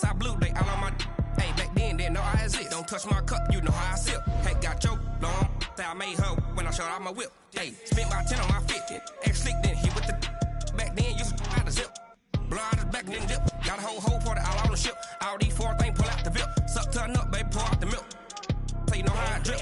Westside Blue, they all on my hey, back then, didn't know I exist. Don't touch my cup, you know how I sip. Hey, got your long, say I made her when I showed out my whip. Hey, spent about 10 on my 50. Ex-slick, then hit with the back then, used to out the zip. Blow out his back, then dip. Got a whole party all on the ship. All these 4 things, pull out the VIP. Suck, turn up, baby, pour out the milk. So you know how I drip.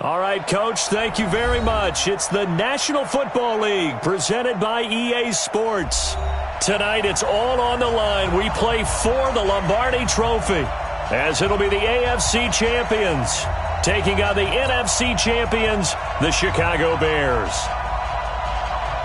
All right, Coach, thank you very much. It's the National Football League presented by EA Sports. Tonight, it's all on the line. We play for the Lombardi Trophy, as it'll be the AFC champions taking on the NFC champions, the Chicago Bears.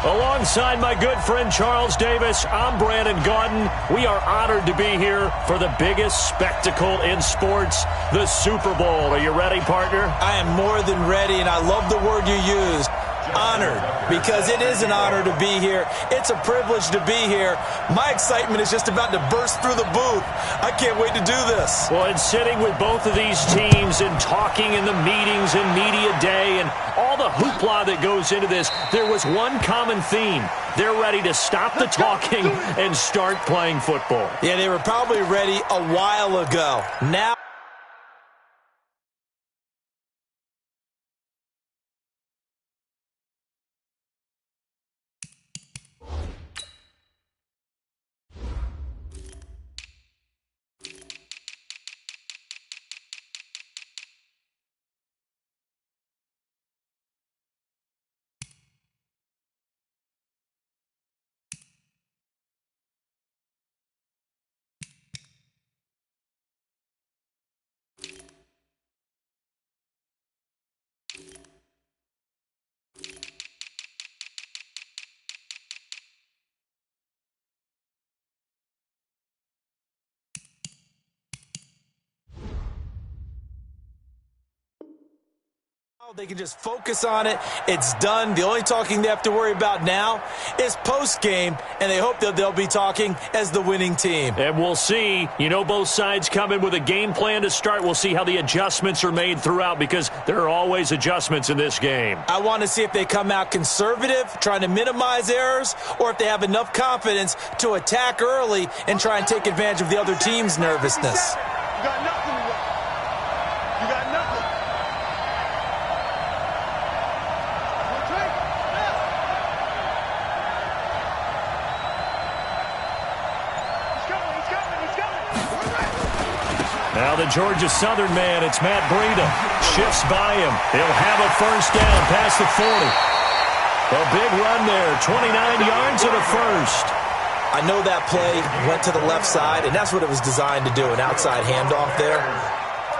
Alongside my good friend Charles Davis, I'm Brandon Gaudin. We are honored to be here for the biggest spectacle in sports, the Super Bowl. Are you ready, partner? I am more than ready, and I love the word you used, honored, because it is an honor to be here. It's a privilege to be here. My excitement is just about to burst through the booth. I can't wait to do this. Well, and sitting with both of these teams and talking in the meetings and media day and all the hoopla that goes into this, there was one common theme. They're ready to stop the talking and start playing football. Yeah, they were probably ready a while ago. Now, they can just focus on it. It's done. The only talking they have to worry about now is post-game, and they hope that they'll be talking as the winning team. And we'll see. You know, both sides come in with a game plan to start. We'll see how the adjustments are made throughout, because there are always adjustments in this game. I want to see if they come out conservative, trying to minimize errors, or if they have enough confidence to attack early and try and take advantage of the other team's nervousness. You got nothing to work. You got nothing. Now the Georgia Southern man, it's Matt Breida. Shifts by him. He'll have a first down past the 40. A big run there, 29 yards and a first. I know that play went to the left side, and that's what it was designed to do, an outside handoff there.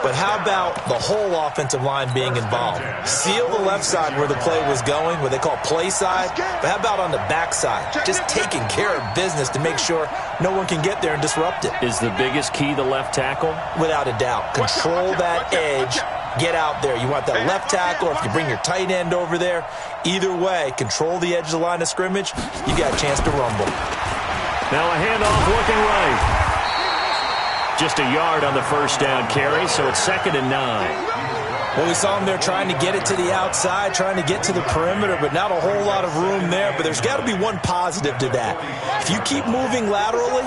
But how about the whole offensive line being involved? Seal the left side where the play was going, what they call play side. But how about on the back side? Just taking care of business to make sure no one can get there and disrupt it. Is the biggest key the left tackle? Without a doubt. Control that edge. Get out there. You want that left tackle, or if you bring your tight end over there, either way, control the edge of the line of scrimmage, you got a chance to rumble. Now a handoff looking right. Just a yard on the first down carry, so it's 2nd and 9. Well, we saw him there trying to get it to the outside, trying to get to the perimeter, but not a whole lot of room there. But there's got to be one positive to that. If you keep moving laterally,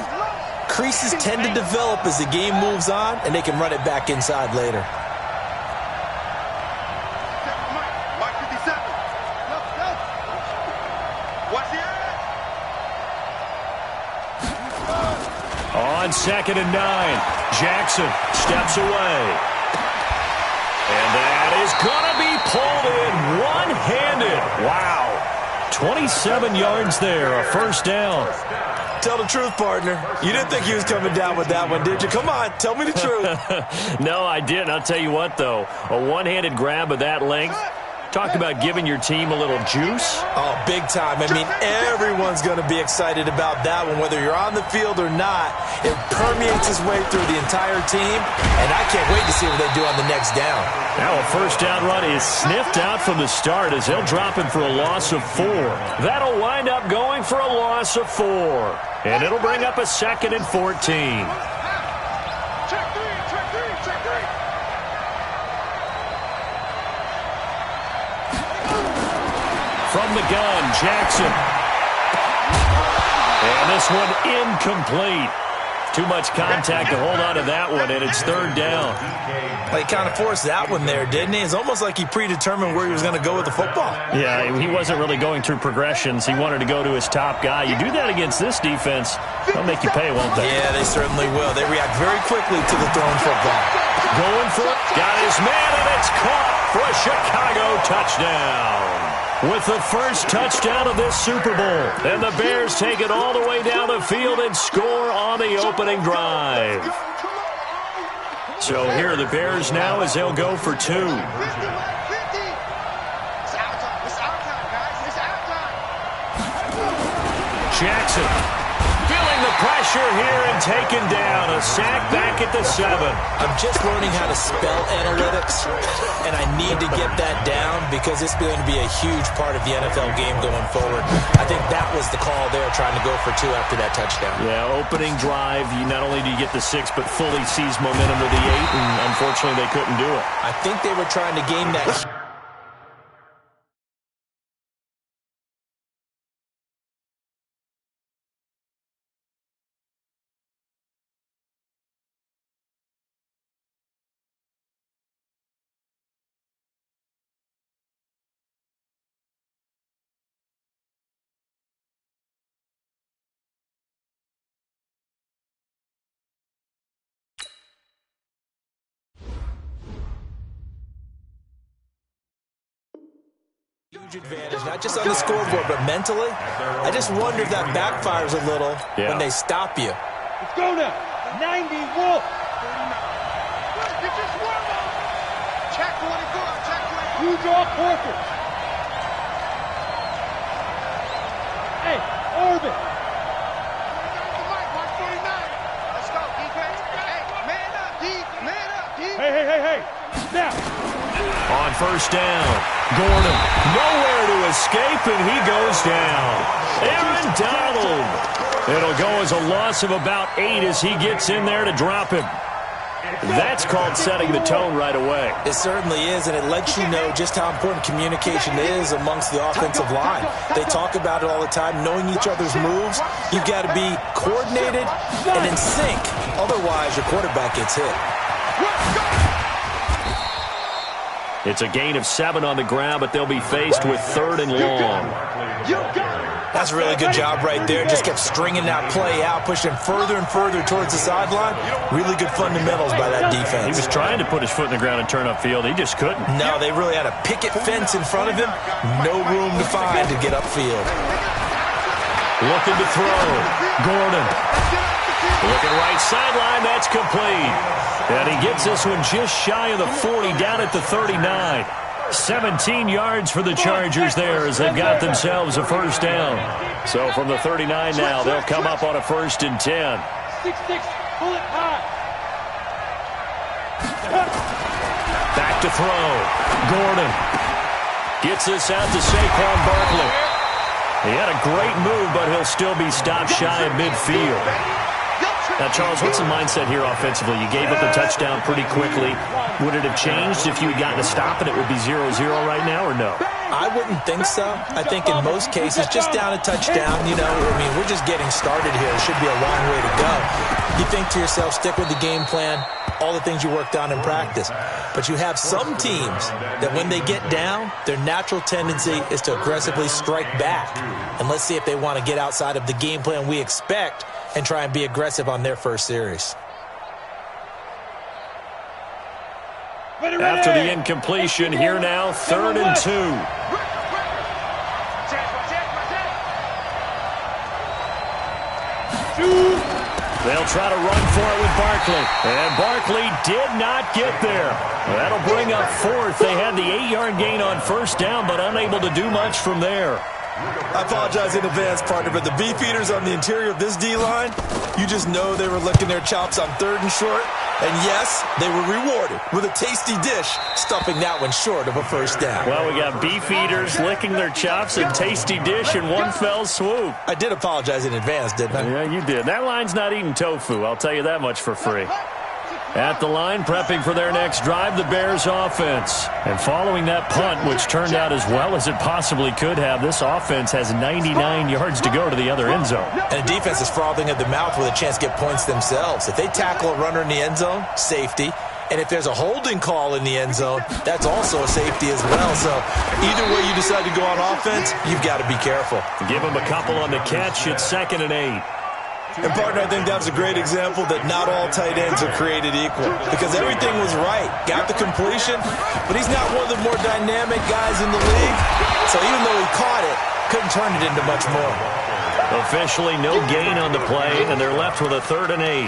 creases tend to develop as the game moves on, and they can run it back inside later. On 2nd and 9, Jackson steps away. And that is going to be pulled in one-handed. Wow. 27 yards there, a first down. Tell the truth, partner. You didn't think he was coming down with that one, did you? Come on, tell me the truth. No, I didn't. I'll tell you what, though. A one-handed grab of that length. Talk about giving your team a little juice. Oh, big time. I mean, everyone's going to be excited about that one, whether you're on the field or not. It permeates its way through the entire team, and I can't wait to see what they do on the next down. Now a first down run is sniffed out from the start as they'll drop him for a loss of 4. That'll wind up going for a loss of 4. And it'll bring up a 2nd and 14. From the gun, Jackson. And this one incomplete. Too much contact to hold on to that one, and it's 3rd down. Well, he kind of forced that one there, didn't he? It's almost like he predetermined where he was going to go with the football. Yeah, he wasn't really going through progressions. He wanted to go to his top guy. You do that against this defense, they'll make you pay, won't they? Yeah, they certainly will. They react very quickly to the thrown football. Going for it. Got his man, and it's caught for a Chicago touchdown. With the first touchdown of this Super Bowl. And the Bears take it all the way down the field and score on the opening drive. So here are the Bears now as they'll go for 2. Jackson feeling the pressure here and taken down. A sack back at the 7. I'm just learning how to spell analytics, and I need to get that down because it's going to be a huge part of the NFL game going forward. I think that was the call there, trying to go for 2 after that touchdown. Yeah, opening drive, you not only do you get the 6, but fully seize momentum with the 8, and unfortunately they couldn't do it. I think they were trying to gain that. Huge advantage, not just on the scoreboard, but mentally. I just wonder if that backfires a little when they stop you. Let's go now. 90 wolf. Check 44. Check 44. You draw quarter. Hey, Orbit. Let's go, defense. Hey, man up, D. Man up, D. Hey. Now. On first down, Gordon nowhere to escape, and he goes down. Aaron Donald. It'll go as a loss of about 8 as he gets in there to drop him. That's called setting the tone right away. It certainly is, and it lets you know just how important communication is amongst the offensive line. They talk about it all the time, knowing each other's moves. You've got to be coordinated and in sync. Otherwise, your quarterback gets hit. It's a gain of 7 on the ground, but they'll be faced with 3rd and long. I That's a really good job right there. Just kept stringing that play out, pushing further and further towards the sideline. Really good fundamentals by that defense. He was trying to put his foot in the ground and turn upfield. He just couldn't. No, they really had a picket fence in front of him. No room to find to get upfield. Looking to throw. Gordon. Looking right sideline. That's complete. And he gets this one just shy of the 40, down at the 39. 17 yards for the Chargers there as they've got themselves a first down. So from the 39 now, they'll come up on a 1st and 10. 6-6, pull it high. Back to throw. Gordon gets this out to Saquon Barkley. He had a great move, but he'll still be stopped shy of midfield. Now, Charles, what's the mindset here offensively? You gave up the touchdown pretty quickly. Would it have changed if you had gotten a stop and it would be 0-0 right now, or no? I wouldn't think so. I think in most cases, just down a touchdown, you know, I mean, we're just getting started here. It should be a long way to go. You think to yourself, stick with the game plan, all the things you worked on in practice. But you have some teams that when they get down, their natural tendency is to aggressively strike back. And let's see if they want to get outside of the game plan we expect and try and be aggressive on their first series. After the incompletion, here now, 3rd and 2. They'll try to run for it with Barkley. And Barkley did not get there. That'll bring up 4th. They had the 8-yard gain on 1st down, but unable to do much from there. I apologize in advance, partner, but the beefeaters on the interior of this D-line, you just know they were licking their chops on 3rd and short. And yes, they were rewarded with a tasty dish, stuffing that one short of a first down. Well, we got beefeaters licking their chops and tasty dish in one fell swoop. I did apologize in advance, didn't I? Yeah, you did. That line's not eating tofu, I'll tell you that much for free. At the line, prepping for their next drive, the Bears offense. And following that punt, which turned out as well as it possibly could have, this offense has 99 yards to go to the other end zone. And the defense is frothing at the mouth with a chance to get points themselves. If they tackle a runner in the end zone, safety. And if there's a holding call in the end zone, that's also a safety as well. So either way you decide to go on offense, you've got to be careful. Give them a couple on the catch. It's 2nd and 8. And, partner, I think that was a great example that not all tight ends are created equal. Because everything was right. Got the completion, but he's not one of the more dynamic guys in the league. So even though he caught it, couldn't turn it into much more. Officially no gain on the play, and they're left with a 3rd and 8.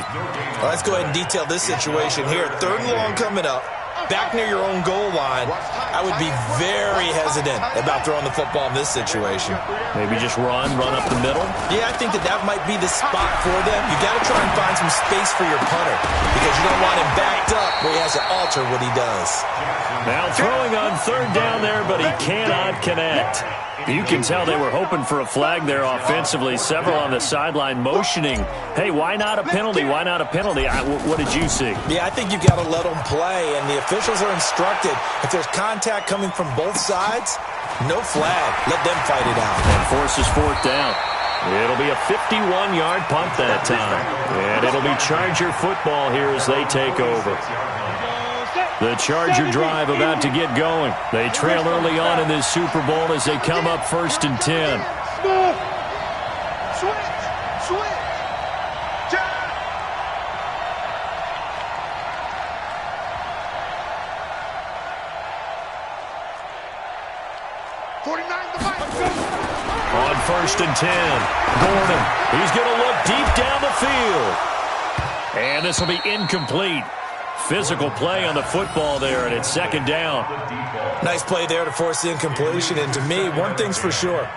Well, let's go ahead and detail this situation here. 3rd and long coming up. Back near your own goal line, I would be very hesitant about throwing the football in this situation. Maybe just run up the middle? Yeah, I think that might be the spot for them. You got to try and find some space for your punter because you don't want him backed up where he has to alter what he does. Now throwing on 3rd down there, but he cannot connect. You can tell they were hoping for a flag there offensively. Several on the sideline motioning, hey, why not a penalty? Why not a penalty? What did you see? Yeah, I think you've got to let them play, and the officials are instructed. If there's contact coming from both sides, no flag. Let them fight it out. And forces 4th down. It'll be a 51-yard punt that time. And it'll be Charger football here as they take over. The Charger drive about to get going. They trail early on in this Super Bowl as they come up 1st and 10. On 1st and 10, Gordon. He's going to look deep down the field. And this will be incomplete. Physical play on the football there, and it's 2nd down. Nice play there to force the incompletion. And to me, one thing's for sure.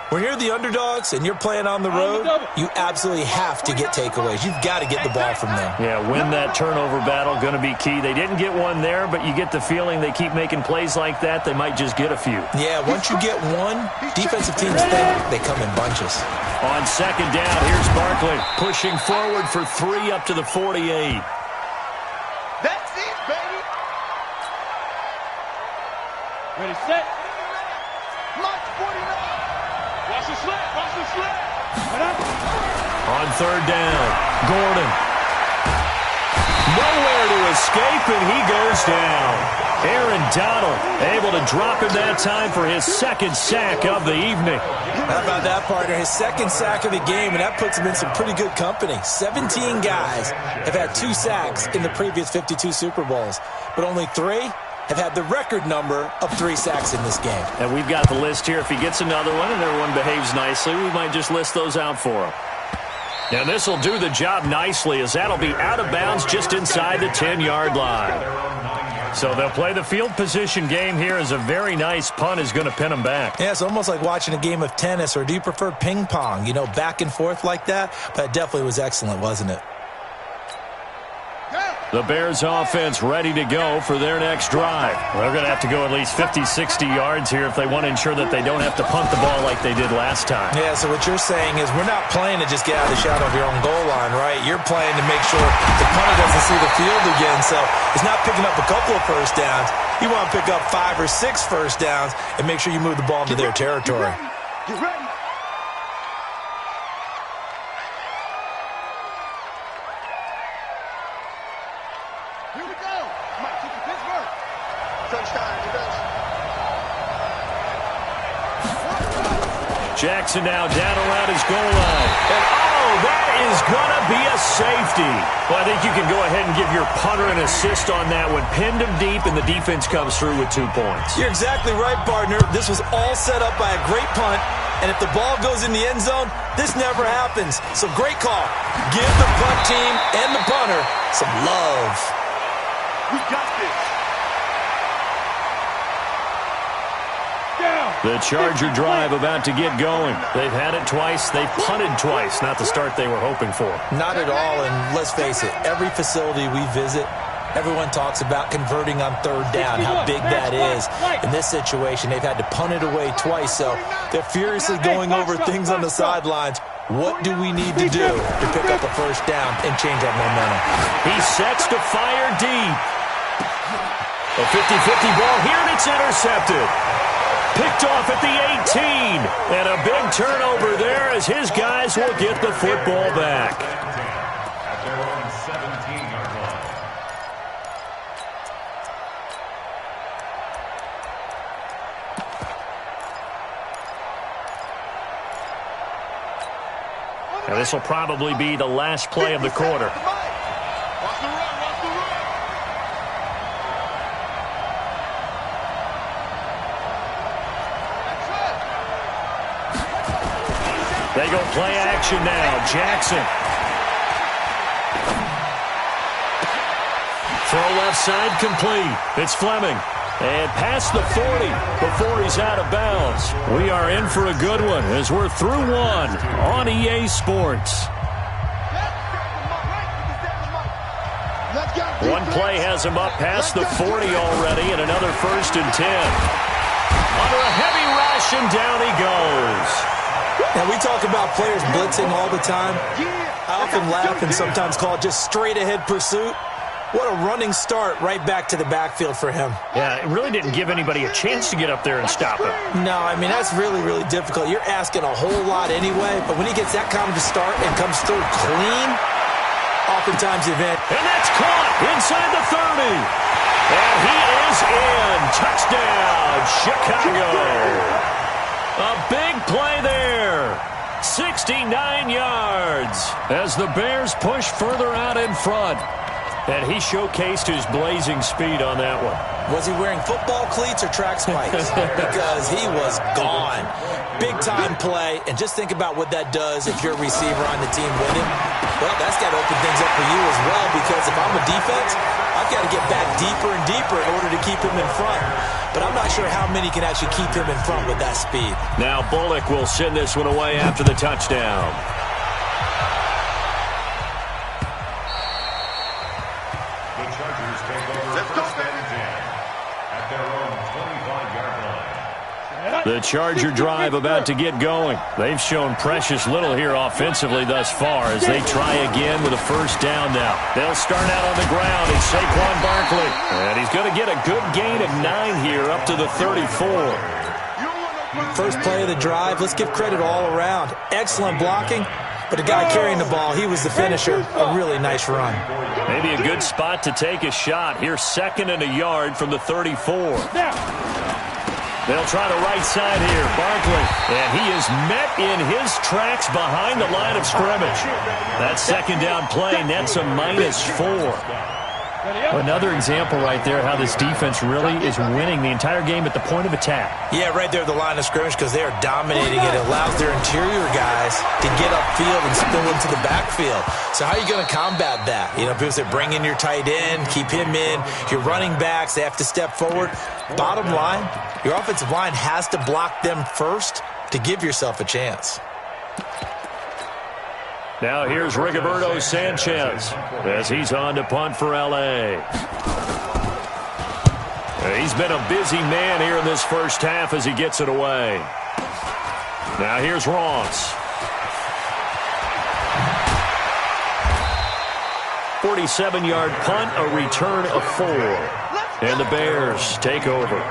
When you're the underdogs and you're playing on the road, you absolutely have to get takeaways. You've got to get the ball from them. Yeah, win that turnover battle, going to be key. They didn't get one there, but you get the feeling they keep making plays like that, they might just get a few. Yeah, once you get one, defensive teams think they come in bunches. On 2nd down, here's Barkley pushing forward for 3 up to the 48. That's it, baby. Ready, set. March 49. Watch the slip. Watch the slip. On 3rd down, Gordon. Nowhere to escape, and he goes down. Aaron Donald able to drop him that time for his second sack of the evening. How about that, partner? His second sack of the game, and that puts him in some pretty good company. 17 guys have had 2 sacks in the previous 52 Super Bowls, but only 3 have had the record number of 3 sacks in this game. And we've got the list here. If he gets another one and everyone behaves nicely, we might just list those out for him. And this will do the job nicely, as that'll be out of bounds just inside the 10-yard line. So they'll play the field position game here, as a very nice punt is going to pin them back. Yeah, it's almost like watching a game of tennis, or do you prefer ping pong? You know, back and forth like that? But it definitely was excellent, wasn't it? The Bears offense ready to go for their next drive. They're going to have to go at least 50, 60 yards here if they want to ensure that they don't have to punt the ball like they did last time. Yeah, so what you're saying is we're not playing to just get out of the shadow of your own goal line, right? You're playing to make sure the punter doesn't see the field again. So it's not picking up a couple of first downs. You want to pick up 5 or 6 first downs and make sure you move the ball into their territory. Get ready. Here we go. Mike, take the Pittsburgh. Touchdown, defense. Jackson now down around his goal line. And, oh, that is going to be a safety. Well, I think you can go ahead and give your punter an assist on that one. Pinned him deep, and the defense comes through with 2 points. You're exactly right, partner. This was all set up by a great punt. And if the ball goes in the end zone, this never happens. So great call. Give the punt team and the punter some love. We got this. Down. The Charger drive about to get going. They've had it twice. They've punted twice. Not the start they were hoping for. Not at all, and let's face it, every facility we visit, everyone talks about converting on 3rd down, how big that is. In this situation, they've had to punt it away twice, so they're furiously going over things on the sidelines. What do we need to do to pick up a first down and change our momentum? He sets to fire deep. A 50-50 ball here, and it's intercepted. Picked off at the 18. And a big turnover there, as his guys will get the football back. At their own 17-yard line. Now, this will probably be the last play of the quarter. Watch the run, watch the run. They go play action now. Jackson. Throw left side complete. It's Fleming. And past the 40 before he's out of bounds. We are in for a good one as we're through one on EA Sports. One play has him up past the 40 already, and another 1st and 10. Under a heavy rush, and down he goes. Now, we talk about players blitzing all the time. I often laugh and sometimes call it just straight-ahead pursuit. What a running start right back to the backfield for him. Yeah, it really didn't give anybody a chance to get up there and stop him. No, I mean, that's really, really difficult. You're asking a whole lot anyway, but when he gets that kind of a start and comes through clean, oftentimes the event. And that's caught inside the 30. And he is in. Touchdown, Chicago. A big play there. 69 yards as the Bears push further out in front. And he showcased his blazing speed on that one. Was he wearing football cleats or track spikes? Because he was gone. Big-time play, and just think about what that does if you're a receiver on the team with him. Well, that's got to open things up for you as well, because if I'm a defense, I've got to get back deeper and deeper in order to keep him in front. But I'm not sure how many can actually keep him in front with that speed. Now Bullock will send this one away after the touchdown. The Chargers take over 1st and 10 at their own 25-yard line. The Charger drive about to get going. They've shown precious little here offensively thus far as they try again with a first down now. They'll start out on the ground. It's Saquon Barkley. And he's going to get a good gain of 9 here up to the 34. First play of the drive, let's give credit all around. Excellent blocking. But the guy carrying the ball, he was the finisher. A really nice run. Maybe a good spot to take a shot. Here's 2nd and a yard from the 34. They'll try the right side here. Barkley. And he is met in his tracks behind the line of scrimmage. That 2nd down play nets a -4. Another example right there how this defense really is winning the entire game at the point of attack. Yeah, right there at the line of scrimmage because they are dominating it. It allows their interior guys to get upfield and spill into the backfield. So how are you going to combat that? You know, people say bring in your tight end, keep him in. Your running backs, they have to step forward. Bottom line, your offensive line has to block them first to give yourself a chance. Now here's Rigoberto Sanchez as he's on to punt for L.A. He's been a busy man here in this first half as he gets it away. Now here's Ross. 47-yard punt, a return of 4. And the Bears take over.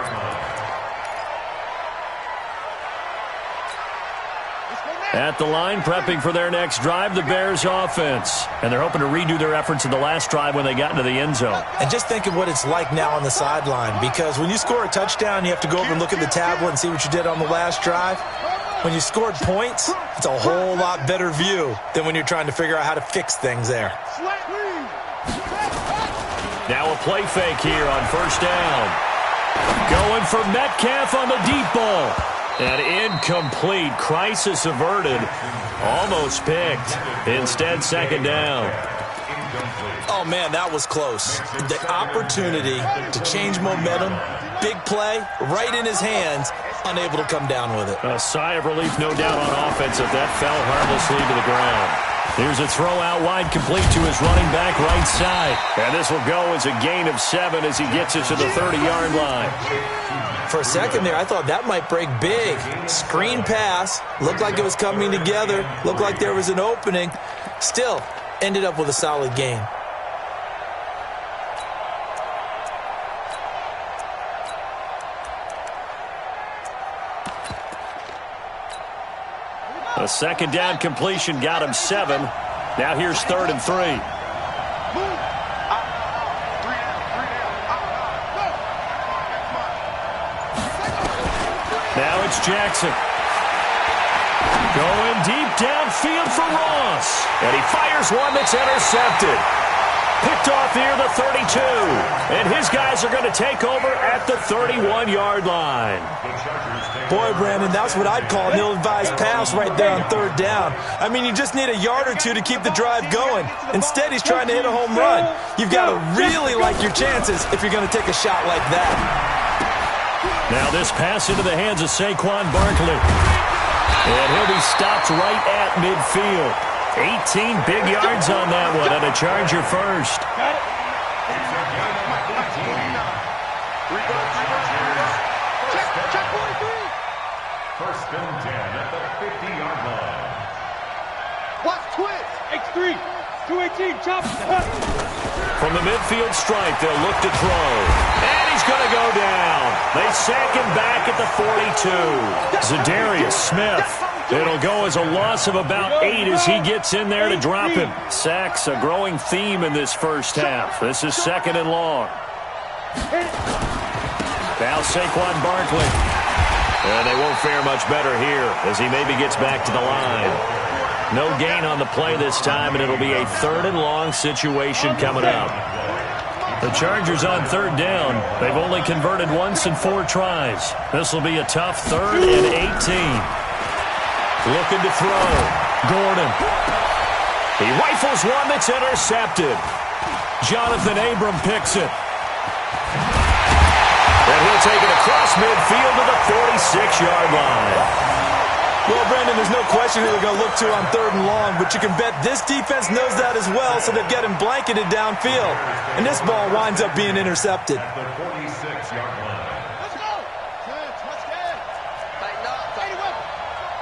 At the line, prepping for their next drive, the Bears offense. And they're hoping to redo their efforts in the last drive when they got into the end zone. And just think of what it's like now on the sideline. Because when you score a touchdown, you have to go over and look at the tablet and see what you did on the last drive. When you scored points, it's a whole lot better view than when you're trying to figure out how to fix things there. Now a play fake here on 1st down. Going for Metcalf on the deep ball. And incomplete. Crisis averted. Almost picked. Instead, 2nd down. Oh, man, that was close. The opportunity to change momentum, big play, right in his hands, unable to come down with it. A sigh of relief, no doubt, on offense if that fell harmlessly to the ground. Here's a throw out wide, complete to his running back right side. And this will go as a gain of 7 as he gets it to the 30-yard line. For a second there, I thought that might break big. Screen pass. Looked like it was coming together. Looked like there was an opening. Still, ended up with a solid gain. A 2nd down completion got him 7. Now here's 3rd and 3. Now it's Jackson. Going deep downfield for Ross. And he fires one that's intercepted. Picked off near the 32. And his guys are going to take over at the 31-yard line. Boy, Brandon, that's what I'd call an ill-advised pass right there on 3rd down. I mean, you just need a yard or two to keep the drive going. Instead, he's trying to hit a home run. You've got to really like your chances if you're going to take a shot like that. Now this pass into the hands of Saquon Barkley. And he'll be stopped right at midfield. 18 big yards on that one, and a Charger first. First and 10 at the 50-yard line. Watch twist. X3. 218. Chop. From the midfield stripe, they'll look to throw. And he's going to go down. They sack him back at the 42. Zadarius Smith. It'll go as a loss of about 8 as he gets in there to drop him. Sacks, a growing theme in this first half. This is 2nd and long. Now Saquon Barkley. And they won't fare much better here as he maybe gets back to the line. No gain on the play this time, and it'll be a 3rd and long situation coming up. The Chargers on 3rd down. They've only converted once in 4 tries. This will be a tough 3rd and 18. Looking to throw. Gordon. He rifles one that's intercepted. Jonathan Abram picks it. And he'll take it across midfield to the 46-yard line. Well, Brandon, there's no question who they're going to look to on 3rd and long, but you can bet this defense knows that as well, so they've got him blanketed downfield. And this ball winds up being intercepted. At the 46-yard line. Let's go. Let's get. Tighten up. Tighten up.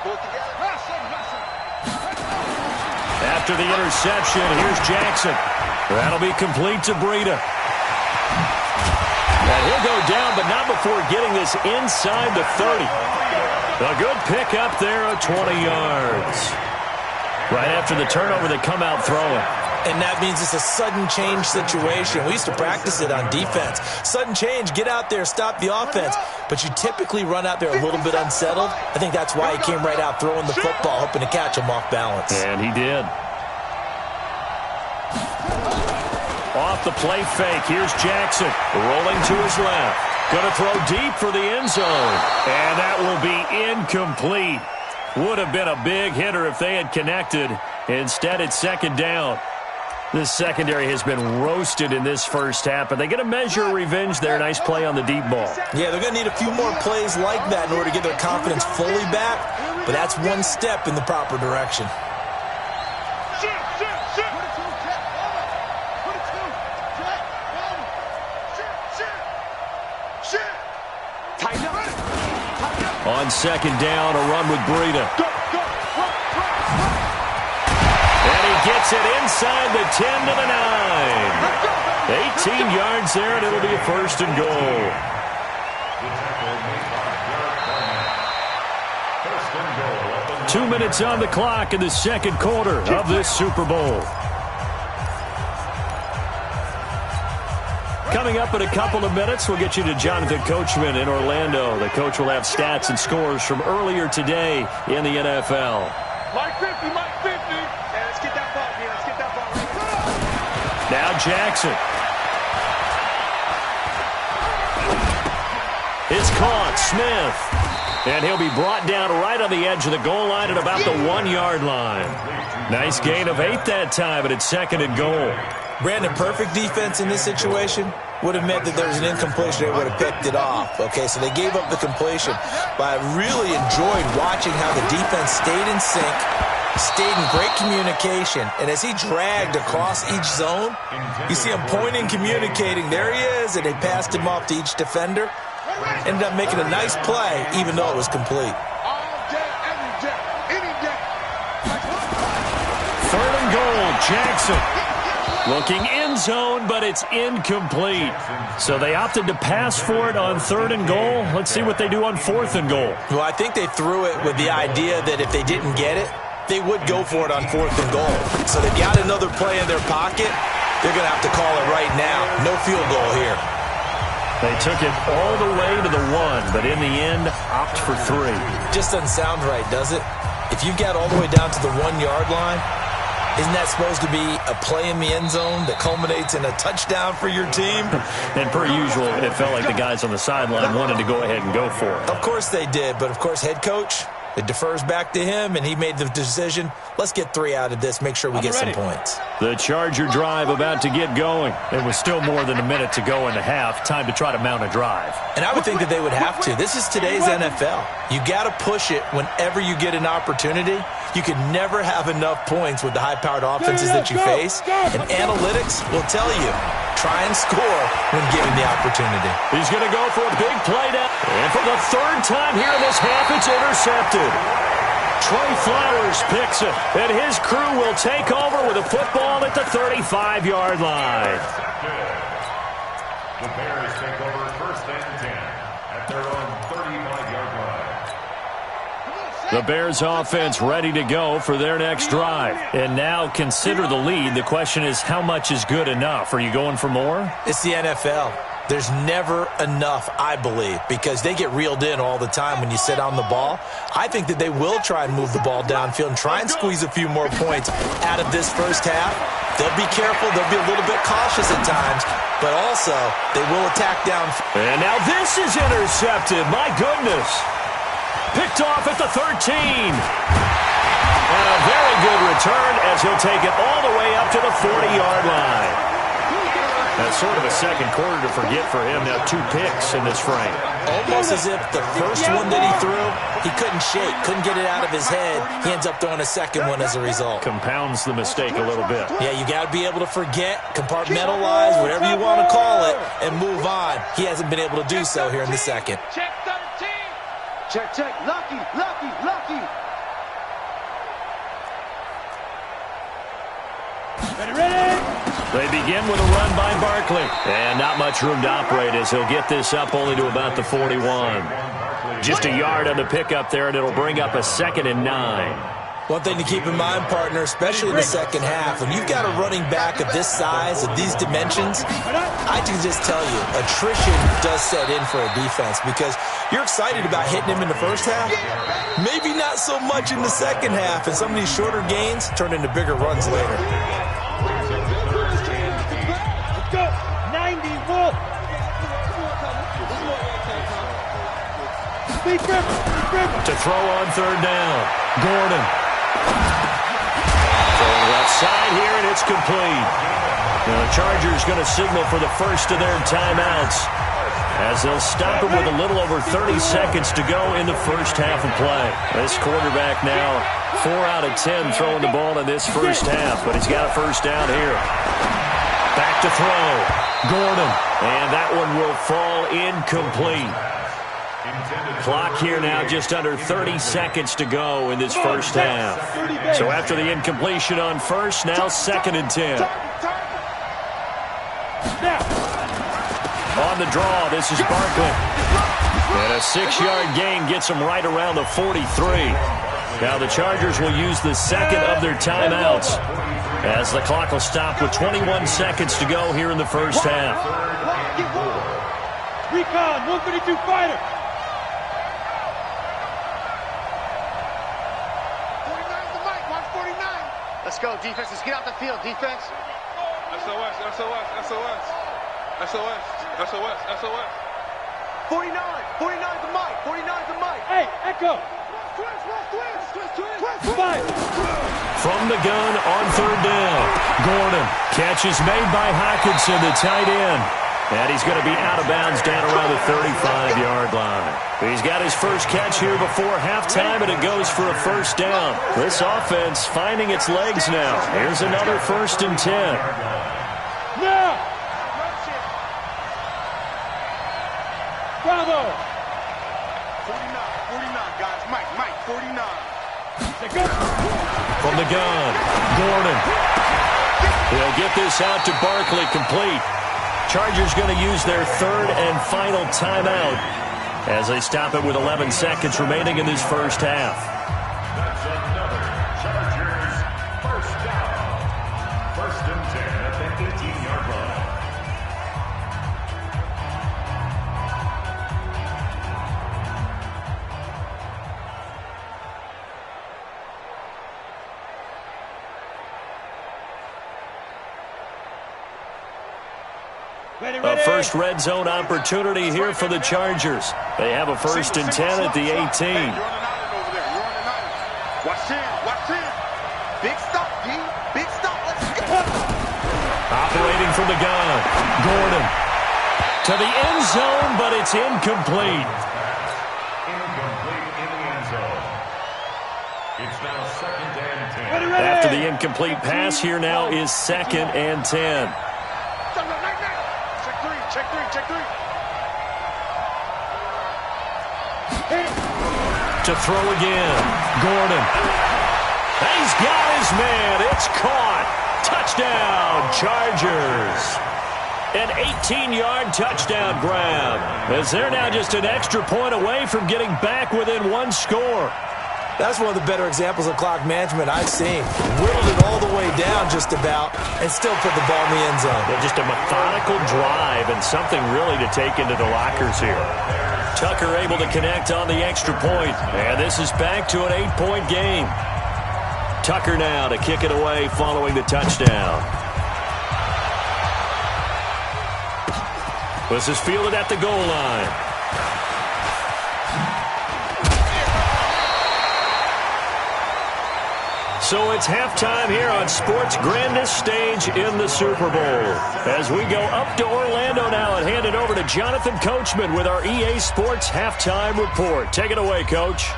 Pull together. After the interception, here's Jackson. That'll be complete to Breida. And he'll go down, but not before getting this inside the 30. A good pick up there at 20 yards. Right after after the turnover, they come out throwing. And that means it's a sudden change situation. We used to practice it on defense. Sudden change, get out there, stop the offense. But you typically run out there a little bit unsettled. I think that's why he came right out throwing the football, hoping to catch him off balance. And he did. Off the play fake, here's Jackson. Rolling to his left. Going to throw deep for the end zone. And that will be incomplete. Would have been a big hitter if they had connected. Instead, it's second down. This secondary has been roasted in this first half, but they get a measure of revenge there. Nice play on the deep ball. Yeah, they're going to need a few more plays like that in order to get their confidence fully back, but that's one step in the proper direction. On second down, a run with Breida. Gets it inside the 10 to the 9. 18 yards there, and it'll be a first and goal. 2 minutes on the clock in the second quarter of this Super Bowl. Coming up in a couple of minutes, we'll get you to Jonathan Coachman in Orlando. The coach will have stats and scores from earlier today in the NFL. Mike 50, Mike 50. Hey, let's get that ball, man. Let's get that ball. Now Jackson. It's caught. Smith. And he'll be brought down right on the edge of the goal line at about the 1 yard line. Nice gain of 8 that time, but it's second and goal. Brandon, perfect defense in this situation would have meant that there was an incompletion. They would have picked it off. Okay, so they gave up the completion. But I really enjoyed watching how the defense stayed in sync, stayed in great communication. And as he dragged across each zone, you see him pointing, communicating. There he is, and they passed him off to each defender. Ended up making a nice play, even though it was complete. All day, every day, any day. Third and goal, Jackson. Looking end zone, but it's incomplete. So they opted to pass for it on third and goal. Let's see what they do on fourth and goal. Well, I think they threw it with the idea that if they didn't get it, they would go for it on fourth and goal. So they've got another play in their pocket. They're going to have to call it right now. No field goal here. They took it all the way to the 1, but in the end, opt for 3. Just doesn't sound right, does it? If you got all the way down to the 1 yard line, isn't that supposed to be a play in the end zone that culminates in a touchdown for your team? And per usual, it felt like the guys on the sideline wanted to go ahead and go for it. Of course they did, but of course head coach, it defers back to him, and he made the decision, let's get 3 out of this, make sure we get some points. The Charger drive about to get going. It was still more than a minute to go in the half. Time to try to mount a drive. And I would think that they would have to. This is today's NFL. You got to push it whenever you get an opportunity. You can never have enough points with the high-powered offenses that you face. And analytics will tell you, try and score when given the opportunity. He's going to go for a big play down. And for the third time here in this half, it's intercepted. Trey Flowers picks it, and his crew will take over with a football at the 35-yard line. The Bears take over first and 10 at their own 35-yard line. The Bears offense ready to go for their next drive. And now consider the lead. The question is, how much is good enough? Are you going for more? It's the NFL. There's never enough, I believe, because they get reeled in all the time when you sit on the ball. I think that they will try and move the ball downfield and try and squeeze a few more points out of this first half. They'll be careful. They'll be a little bit cautious at times, but also they will attack downfield. And now this is intercepted. My goodness. Picked off at the 13. And a very good return as he'll take it all the way up to the 40-yard line. That's sort of a second quarter to forget for him. Now 2 picks in this frame. Almost as if the first one that he threw, he couldn't shake, couldn't get it out of his head. He ends up throwing a second one as a result. Compounds the mistake a little bit. Yeah, you got to be able to forget, compartmentalize, whatever you want to call it, and move on. He hasn't been able to do so here in the second. Check 13. Check, check. Lucky, lucky, lucky. Ready, ready. They begin with a run by Barkley. And not much room to operate as he'll get this up only to about the 41. Just a yard on the pickup there, and it'll bring up a 2nd and 9. One thing to keep in mind, partner, especially in the second half, when you've got a running back of this size, of these dimensions, I can just tell you, attrition does set in for a defense because you're excited about hitting him in the first half. Maybe not so much in the second half, and some of these shorter gains turn into bigger runs later. Let's go. 90, Wolf. To throw on third down. Gordon. Throwing left side here, and it's complete. Now the Chargers going to signal for the first of their timeouts as they'll stop it with a little over 30 seconds to go in the first half of play. This quarterback now 4 out of 10 throwing the ball in this first half, but he's got a first down here. Back to throw. Gordon. And that one will fall incomplete. Clock here now just under 30 seconds to go in this first half. So after the incompletion on first, now 2nd and 10. On the draw, this is Barkley. And a 6-yard gain gets him right around the 43. Now the Chargers will use the second of their timeouts as the clock will stop with 21 seconds to go here in the first half. Recon, 132 fighter. 49 the mic, 149. Let's go, defense. Let's get out the field, defense. SOS, SOS, SOS. SOS, SOS, SOS. 49 the mic, 49 the mic. Hey, Echo. Twist. From the gun on third down. Gordon. Catch is made by Hockenson, the tight end. And he's going to be out of bounds down around the 35-yard line. He's got his first catch here before halftime, and it goes for a first down. This offense finding its legs now. Here's another 1st and 10. Now! Bravo! 49, guys. Mike, 49. From the gun, Gordon. He'll get this out to Barkley, complete. Chargers going to use their 3rd and final timeout as they stop it with 11 seconds remaining in this first half. That's another Chargers first down. 1st and 10 at the 18-yard line. A first red zone opportunity here for the Chargers. They have a 1st and 10 at the 18. Watch in. Big stop, D. Big stop. Let's go. Operating from the gun. Gordon. To the end zone, but it's incomplete. Incomplete in the end zone. It's now 2nd and 10. After the incomplete pass, here now is 2nd and 10. Check three. To throw again. Gordon. He's got his man. It's caught. Touchdown, Chargers. An 18-yard touchdown grab, as they're now just an extra point away from getting back within 1 score. That's one of the better examples of clock management I've seen. Whittled it all the way down just about and still put the ball in the end zone. Yeah, just a methodical drive and something really to take into the lockers here. Tucker able to connect on the extra point, and this is back to an 8-point game. Tucker now to kick it away following the touchdown. This is fielded at the goal line. So it's halftime here on sports' grandest stage in the Super Bowl. As we go up to Orlando now and hand it over to Jonathan Coachman with our EA Sports Halftime Report. Take it away, Coach.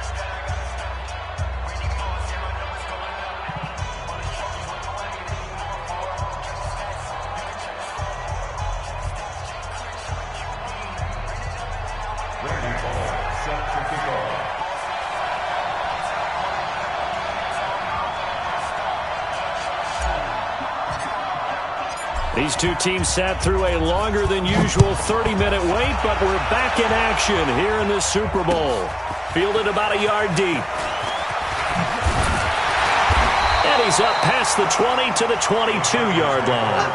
These two teams sat through a longer than usual 30-minute wait, but we're back in action here in the Super Bowl. Fielded about a yard deep. And he's up past the 20 to the 22-yard line.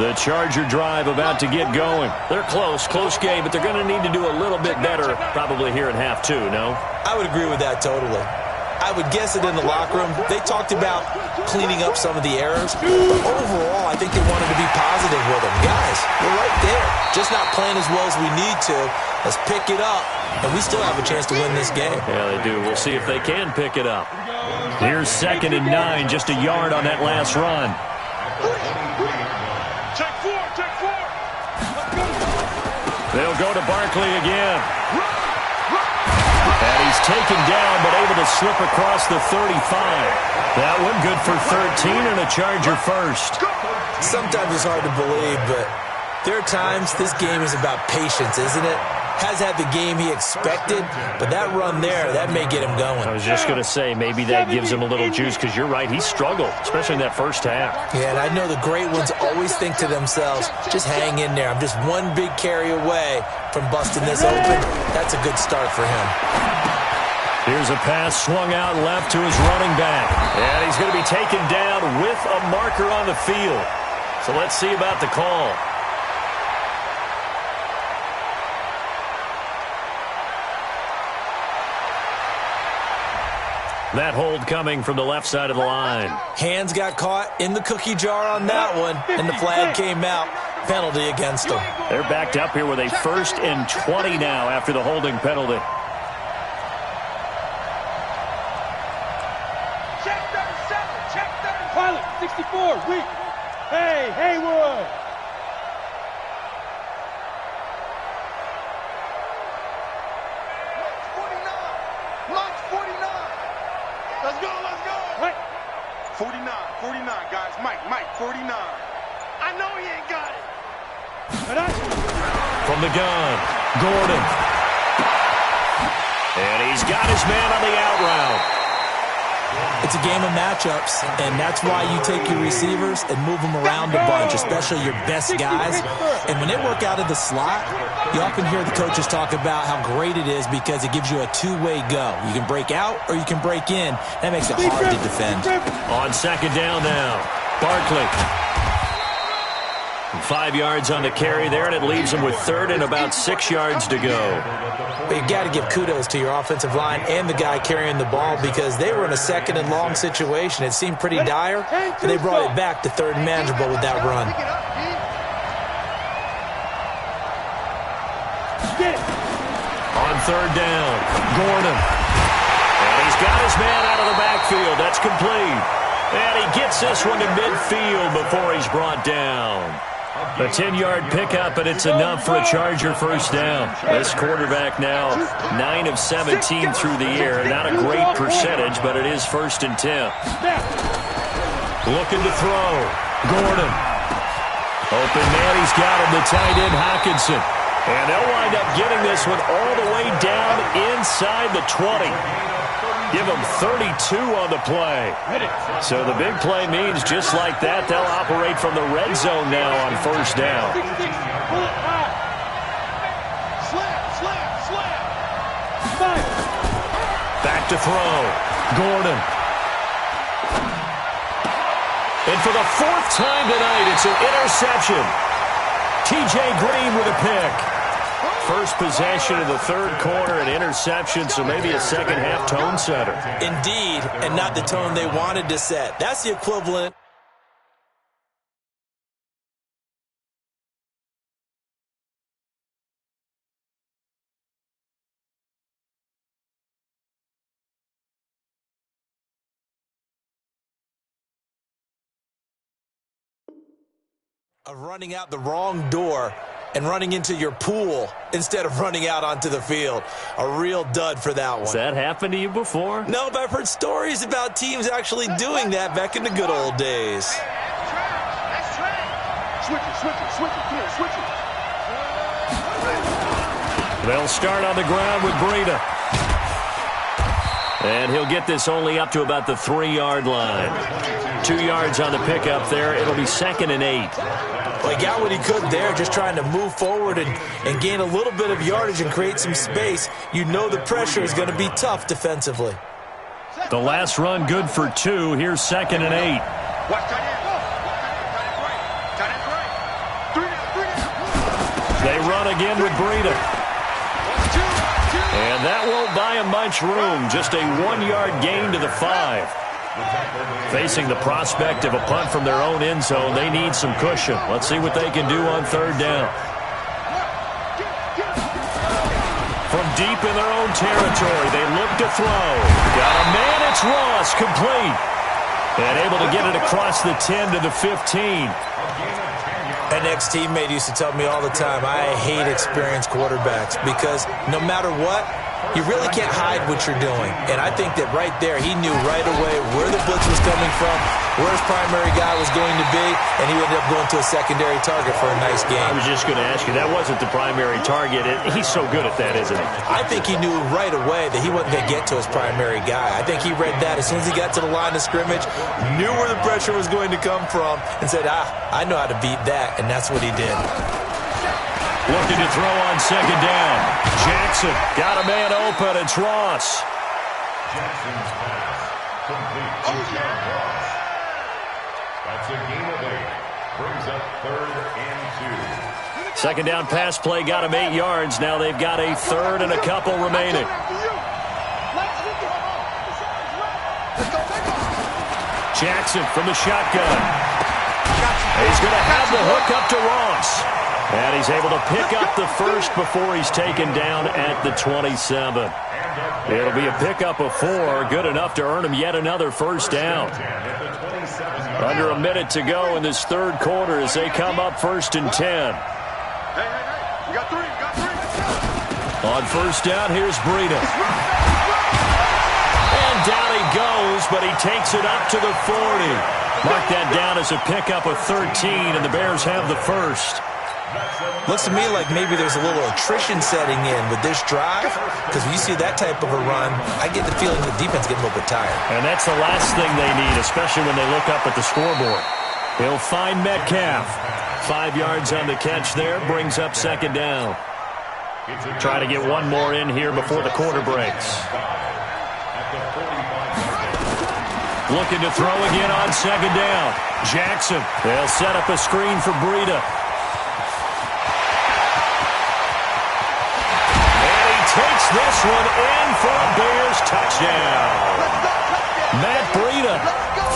The Charger drive about to get going. They're close game, but they're going to need to do a little bit better probably here in half two, no? I would agree with that totally. I would guess it in the locker room. They talked about cleaning up some of the errors, but overall, I think they wanted to be positive with them. Guys, we're right there. Just not playing as well as we need to. Let's pick it up, and we still have a chance to win this game. Yeah, they do. We'll see if they can pick it up. Here's 2nd and 9, just a yard on that last run. Check four. They'll go to Barkley again. And he's taken down, but able to slip across the 35. That one good for 13 and a Charger first. Sometimes it's hard to believe, but there are times this game is about patience, isn't it? Has had the game he expected, but that run there, that may get him going. I was just going to say, maybe that gives him a little juice, because you're right, he struggled, especially in that first half. Yeah, and I know the great ones always think to themselves, just hang in there. I'm just one big carry away from busting this open. That's a good start for him. Here's a pass swung out left to his running back. And he's going to be taken down with a marker on the field. So let's see about the call. That hold coming from the left side of the line. Hands got caught in the cookie jar on that one, and the flag came out. Penalty against them. They're backed up here with a 1st and 20 now after the holding penalty. Check 37. Check 37. Pilot, 64. Weak. Hey, Haywood. Launch 49. Let's go. What? 49, guys. Mike, 49. I know he ain't got it. From the gun, Gordon. And he's got his man on the out route. It's a game of matchups, and that's why you take your receivers and move them around a bunch, especially your best guys. And when they work out of the slot, you often hear the coaches talk about how great it is because it gives you a two-way go. You can break out or you can break in. That makes it hard to defend. On 2nd down now, Barkley. 5 yards on the carry there, and it leaves him with 3rd and about 6 yards to go. But you got to give kudos to your offensive line and the guy carrying the ball because they were in a 2nd and long situation. It seemed pretty dire, but they brought it back to 3rd and manageable with that run. On 3rd down, Gordon. And he's got his man out of the backfield. That's complete. And he gets this one to midfield before he's brought down. A 10-yard pickup, and it's enough for a Charger first down. This quarterback now 9 of 17 through the air. Not a great percentage, but it is 1st and 10. Looking to throw. Gordon. Open man, he's got him, the tight end, Hockenson. And they'll wind up getting this one all the way down inside the 20. Give them 32 on the play. So the big play means just like that, they'll operate from the red zone now on 1st down. Back to throw. Gordon. And for the 4th time tonight, it's an interception. T.J. Green with a pick. First possession of the 3rd quarter, an interception, so maybe a second-half tone setter. Indeed, and not the tone they wanted to set. That's the equivalent. Of running out the wrong door and running into your pool instead of running out onto the field. A real dud for that one. Has that happened to you before? No, but I've heard stories about teams actually doing that back in the good old days. Switch it. They'll start on the ground with Breida. And he'll get this only up to about the 3-yard line. 2 yards on the pickup there. It'll be 2nd and 8. Well, he got what he could there, just trying to move forward and gain a little bit of yardage and create some space. You know the pressure is going to be tough defensively. The last run good for 2. Here's 2nd and 8. They run again with Breida. And that won't buy him much room. Just a 1-yard gain to the 5. Facing the prospect of a punt from their own end zone, they need some cushion. Let's see what they can do on 3rd down. From deep in their own territory, they look to throw. Got a man, it's Ross, complete. And able to get it across the 10 to the 15. An ex-teammate used to tell me all the time, I hate experienced quarterbacks because no matter what, you really can't hide what you're doing. And I think that right there, he knew right away where the blitz was coming from, where his primary guy was going to be, and he ended up going to a secondary target for a nice game. I was just going to ask you, that wasn't the primary target. He's so good at that, isn't he? I think he knew right away that he wasn't going to get to his primary guy. I think he read that as soon as he got to the line of scrimmage, knew where the pressure was going to come from, and said, I know how to beat that, and that's what he did. Looking to throw on 2nd down. Jackson got a man open. It's Ross. Jackson's pass complete to John Ross. That's a gain of 8. Brings up 3rd and 2. 2nd down pass play got him 8 yards. Now they've got a 3rd and a couple remaining. Jackson from the shotgun. He's going to have the hook up to Ross. And he's able to pick up the first before he's taken down at the 27. It'll be a pickup of 4, good enough to earn him yet another 1st down. Under a minute to go in this 3rd quarter as they come up 1st and 10. You got 3. On 1st down, here's Breida. And down he goes, but he takes it up to the 40. Mark that down as a pickup of 13, and the Bears have the 1st. Looks to me like maybe there's a little attrition setting in with this drive, because when you see that type of a run, I get the feeling the defense getting a little bit tired. And that's the last thing they need, especially when they look up at the scoreboard. He'll find Metcalf. 5 yards on the catch there, brings up 2nd down. Try to get one more in here before the quarter breaks. Looking to throw again on 2nd down. Jackson, they'll set up a screen for Breida. Takes this one in for a Bears touchdown. Matt Breida,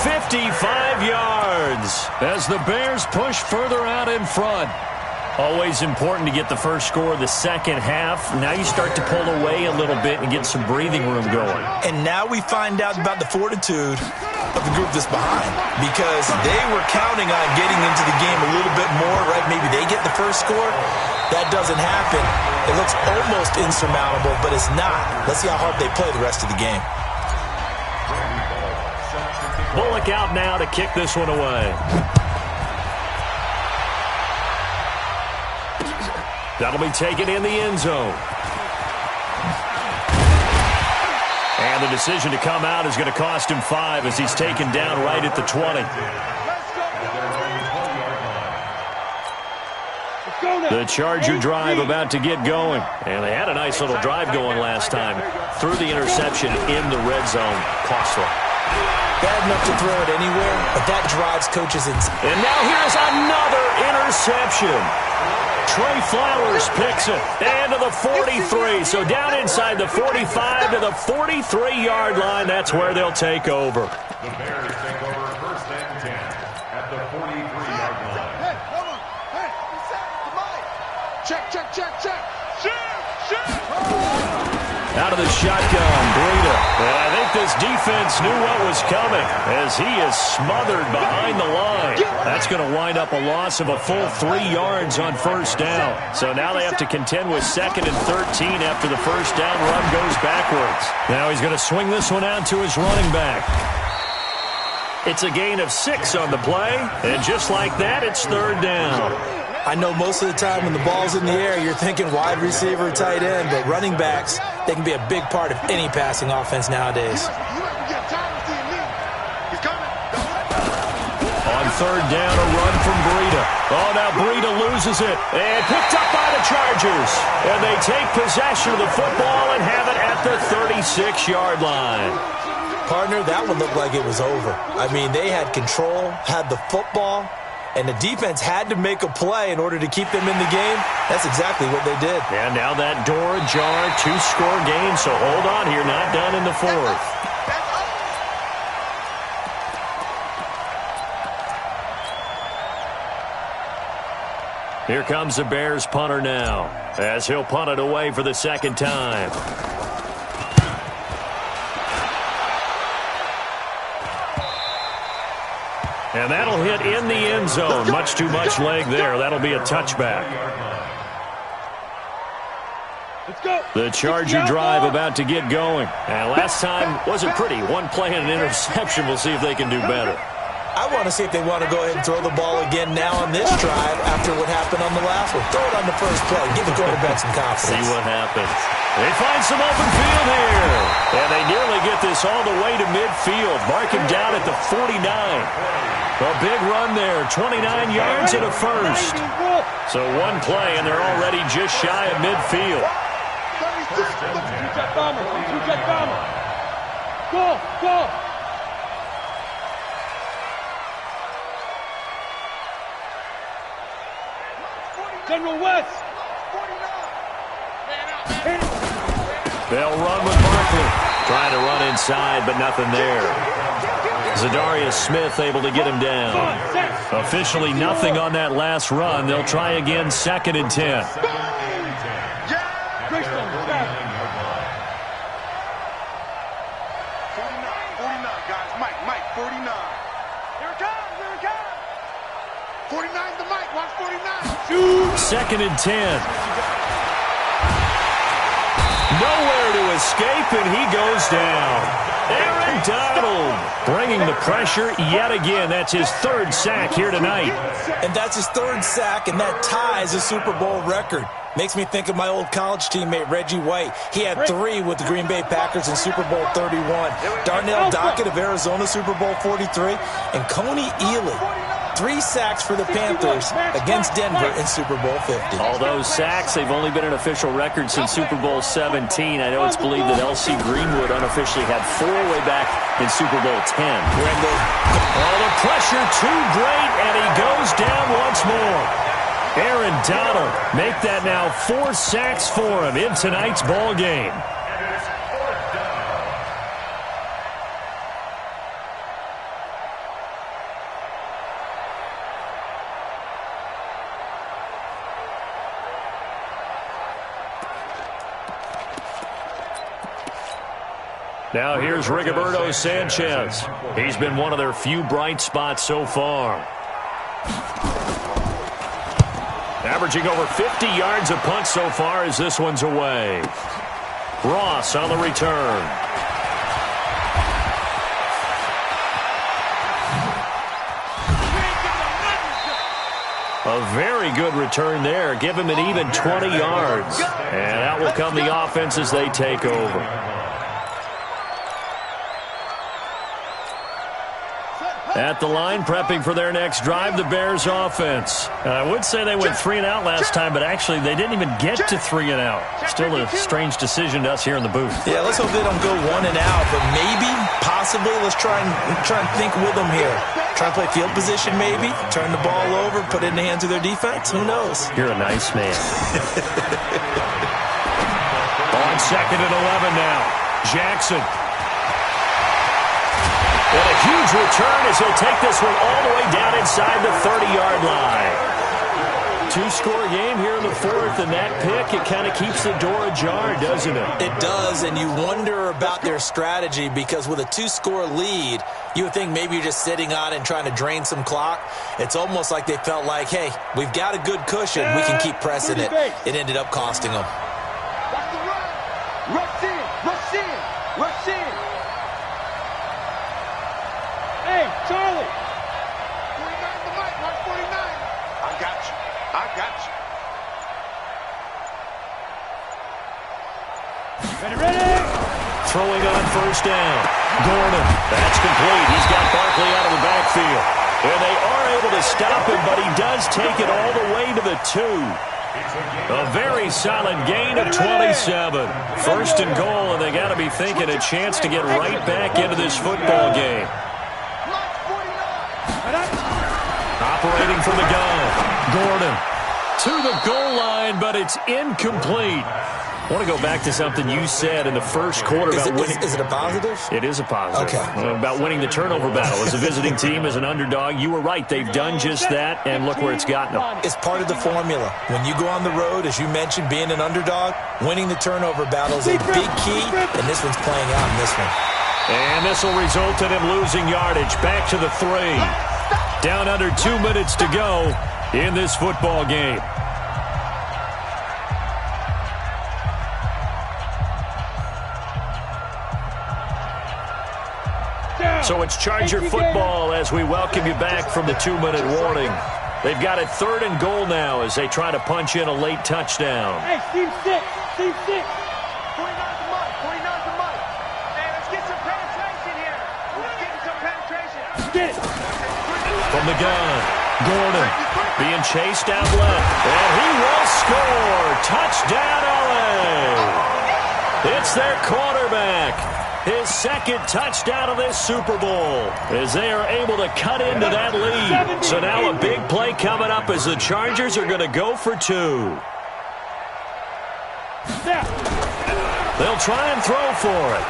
55 yards as the Bears push further out in front. Always important to get the first score of the second half. Now you start to pull away a little bit and get some breathing room going. And now we find out about the fortitude of the group that's behind, because they were counting on getting into the game a little bit more, right? Maybe they get the first score. That doesn't happen. It looks almost insurmountable, but it's not. Let's see how hard they play the rest of the game. Bullock out now to kick this one away. That'll be taken in the end zone. And the decision to come out is going to cost him 5 as he's taken down right at the 20. The Charger drive about to get going. And they had a nice little drive going last time. Threw the interception in the red zone. Costly. Bad enough to throw it anywhere, but that drives coaches inside. And now here's another interception. Trey Flowers picks it. And to the 43. So down inside the 45 to the 43-yard line. That's where they'll take over. The Bears take over 1st and 10 at the 43-yard line. Hey, hold on. Hey, check. Out of the shotgun, Breida. And I think this defense knew what was coming as he is smothered behind the line. That's going to wind up a loss of a full 3 yards on 1st down. So now they have to contend with 2nd and 13 after the 1st down run goes backwards. Now he's going to swing this one out to his running back. It's a gain of 6 on the play, and just like that, it's 3rd down. I know most of the time when the ball's in the air, you're thinking wide receiver, tight end, but running backs, they can be a big part of any passing offense nowadays. On third down, a run from Breida. Oh, now Breida loses it. And picked up by the Chargers. And they take possession of the football and have it at the 36-yard line. Partner, that one looked like it was over. I mean, they had control, had the football, and the defense had to make a play in order to keep them in the game. That's exactly what they did. And now that door ajar, 2-score game, so hold on here, not done in the fourth. Here comes the Bears punter now, as he'll punt it away for the second time. And that'll hit in the end zone. Much too much leg there. That'll be a touchback. The Charger drive about to get going. And last time wasn't pretty. One play and an interception. We'll see if they can do better. I want to see if they want to go ahead and throw the ball again now on this drive after what happened on the last one. Throw it on the first play. Give the quarterback some confidence. See what happens. They find some open field here. And they nearly get this all the way to midfield. Mark him down at the 49. A big run there. 29 yards and a first. So one play, and they're already just shy of midfield. Go! General West. They'll run with Barkley. Trying to run inside, but nothing there. Zadarius Smith able to get him down. Officially nothing on that last run. They'll try again, 2nd and 10. 49, guys. Mike, 49. Here it comes. 49 to Mike. Watch 49. 2nd and 10. Nowhere to escape, and he goes down. Aaron Donald bringing the pressure yet again. That's his 3rd sack here tonight. And that's his 3rd sack, and that ties a Super Bowl record. Makes me think of my old college teammate, Reggie White. He had 3 with the Green Bay Packers in Super Bowl 31. Darnell Dockett of Arizona, Super Bowl 43. And Coney Ealy, 3 sacks for the Panthers against Denver in Super Bowl 50. All those sacks, they've only been an official record since Super Bowl 17. I know it's believed that L.C. Greenwood unofficially had 4 way back in Super Bowl 10. Oh, the pressure too great, and he goes down once more. Aaron Donald make that now 4 sacks for him in tonight's ball game. Now here's Rigoberto Sanchez. He's been one of their few bright spots so far. Averaging over 50 yards a punt so far as this one's away. Ross on the return. A very good return there. Give him an even 20 yards. And out will come the offense as they take over. At the line, prepping for their next drive, the Bears offense. I would say they went 3 and out last time, but actually they didn't even get to 3 and out. Still a strange decision to us here in the booth. Yeah, let's hope they don't go 1 and out, but maybe, possibly, let's try and think with them here. Try and play field position maybe, turn the ball over, put it in the hands of their defense. Who knows? You're a nice man. On 2nd and 11 now. Jackson. And a huge return as he'll take this one all the way down inside the 30-yard line. 2-score game here in the 4th, and that pick, it kind of keeps the door ajar, doesn't it? It does, and you wonder about their strategy because with a 2-score lead, you would think maybe you're just sitting on it and trying to drain some clock. It's almost like they felt like, hey, we've got a good cushion. We can keep pressing it. It ended up costing them. Rush in. Hey, Charlie. 49 to Mike. Watch 49. I got you. Ready. Throwing on 1st down. Gordon. That's complete. He's got Barkley out of the backfield. And they are able to stop him, but he does take it all the way to the 2. A very solid gain of 27. First and goal, and they got to be thinking a chance to get right back into this football game. Operating from the gun, Gordon to the goal line, but it's incomplete. I want to go back to something you said in the first quarter about winning. Is it a positive? It is a positive. Okay. About winning the turnover battle as a visiting team, as an underdog. You were right. They've done just that, and look where it's gotten them. It's part of the formula. When you go on the road, as you mentioned, being an underdog, winning the turnover battle is a big key, and this one's playing out in this one. And this will result in him losing yardage. Back to the 3. Down under 2 minutes to go in this football game. So it's Charger football as we welcome you back from the 2-minute warning. They've got it 3rd and goal now as they try to punch in a late touchdown. Hey, Team 6. 49 to Mike. 49 to Mike. Hey, let's get some penetration here. Let's get some penetration. Get it. From the gun, Gordon being chased out left. And he will score. Touchdown, LA. It's their quarterback. His second touchdown of this Super Bowl as they are able to cut into that lead. So now a big play coming up as the Chargers are going to go for 2. They'll try and throw for it.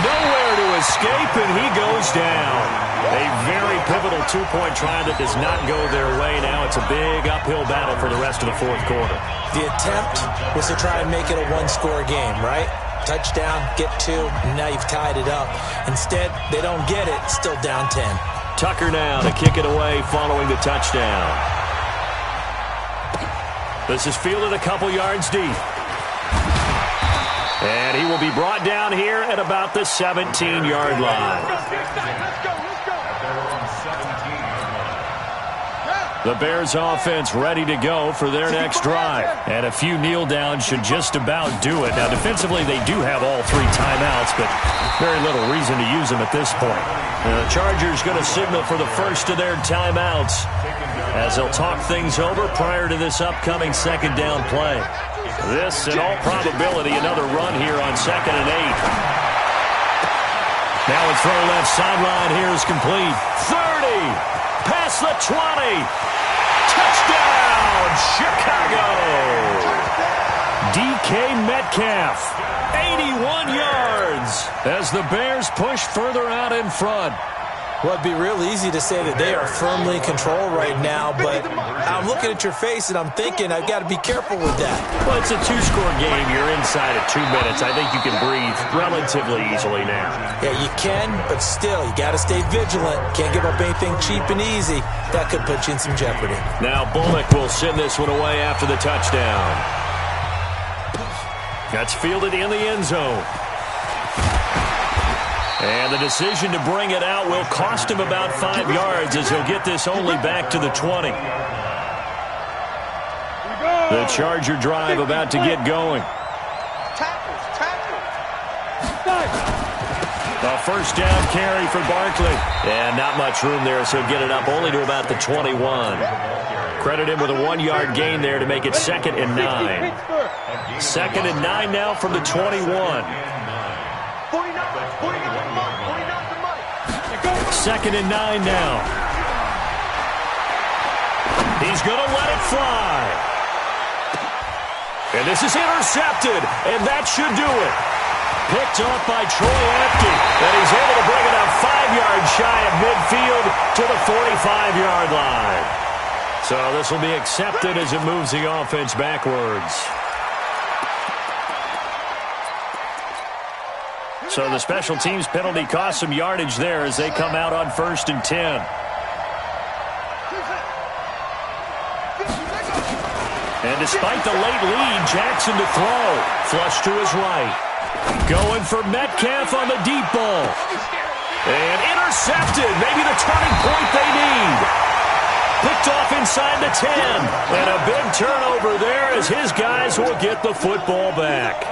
Nowhere to escape, and he goes down. A very pivotal 2-point try that does not go their way. Now it's a big uphill battle for the rest of the 4th quarter. The attempt was to try and make it a one-score game, right? Touchdown, get 2, and now you've tied it up. Instead, they don't get it, still down 10. Tucker now to kick it away following the touchdown. This is fielded a couple yards deep. And he will be brought down here at about the 17-yard line. The Bears offense ready to go for their next drive. And a few kneel downs should just about do it. Now, defensively, they do have all 3 timeouts, but very little reason to use them at this point. The Chargers going to signal for the first of their timeouts as they'll talk things over prior to this upcoming 2nd down play. This, in all probability, another run here on 2nd and 8. Now a throw left sideline here is complete. 30. Past the 20. Touchdown, Chicago. DK Metcalf, 81 yards as the Bears push further out in front. Well, it'd be real easy to say that they are firmly in control right now, but I'm looking at your face and I'm thinking I've got to be careful with that. Well, it's a 2-score game. You're inside at 2 minutes. I think you can breathe relatively easily now. Yeah, you can, but still, you got to stay vigilant. Can't give up anything cheap and easy. That could put you in some jeopardy. Now Bullock will send this one away after the touchdown. That's fielded in the end zone. And the decision to bring it out will cost him about 5 yards as he'll get this only back to the 20. The Charger drive about to get going. A first down carry for Barkley. And not much room there, so he'll get it up only to about the 21. Credit him with a 1-yard gain there to make it 2nd and 9. 2nd and 9 now from the 21. 2nd and 9 now. He's going to let it fly. And this is intercepted, and that should do it. Picked off by Troy Apke, and he's able to bring it up 5 yards shy of midfield to the 45-yard line. So this will be accepted as it moves the offense backwards. So the special teams penalty cost some yardage there as they come out on 1st and 10. And despite the late lead, Jackson to throw. Flush to his right. Going for Metcalf on the deep ball. And intercepted. Maybe the turning point they need. Picked off inside the 10. And a big turnover there as his guys will get the football back.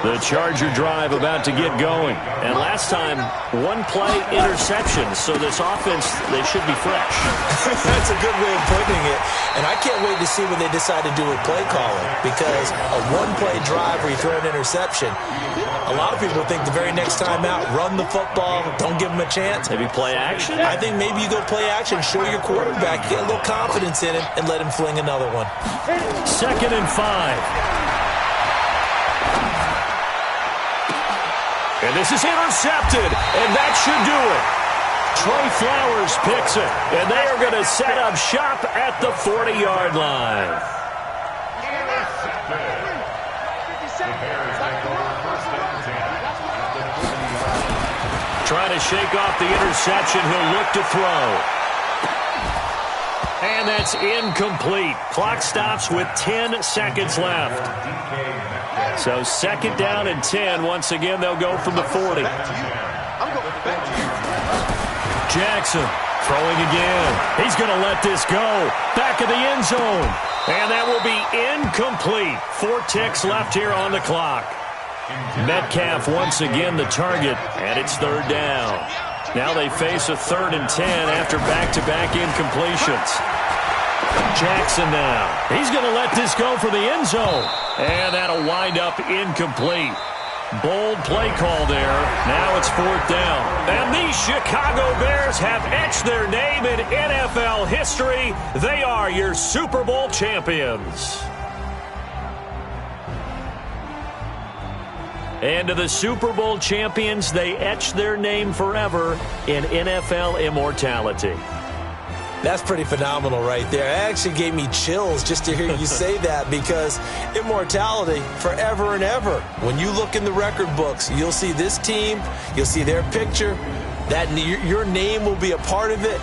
The Charger drive about to get going. And last time, one-play interception. So this offense, they should be fresh. That's a good way of putting it. And I can't wait to see what they decide to do with play calling. Because a one-play drive where you throw an interception, a lot of people think the very next time out, run the football, don't give them a chance. Maybe play action? I think maybe you go play action, show your quarterback, get a little confidence in him, and let him fling another one. 2nd and 5. And this is intercepted, and that should do it. Trey Flowers picks it, and they are going to set up shop at the 40-yard line. Trying to shake off the interception, he'll look to throw. And that's incomplete. Clock stops with 10 seconds left. So 2nd down and 10. Once again, they'll go from the 40. Jackson throwing again. He's going to let this go. Back of the end zone. And that will be incomplete. 4 ticks left here on the clock. Metcalf once again the target, and it's 3rd down. Now they face a 3rd and 10 after back-to-back incompletions. Jackson now. He's going to let this go for the end zone. And that'll wind up incomplete. Bold play call there. Now it's 4th down. And the Chicago Bears have etched their name in NFL history. They are your Super Bowl champions. And to the Super Bowl champions, they etched their name forever in NFL immortality. That's pretty phenomenal right there. It actually gave me chills just to hear you say that, because immortality forever and ever. When you look in the record books, you'll see this team, you'll see their picture, that your name will be a part of it.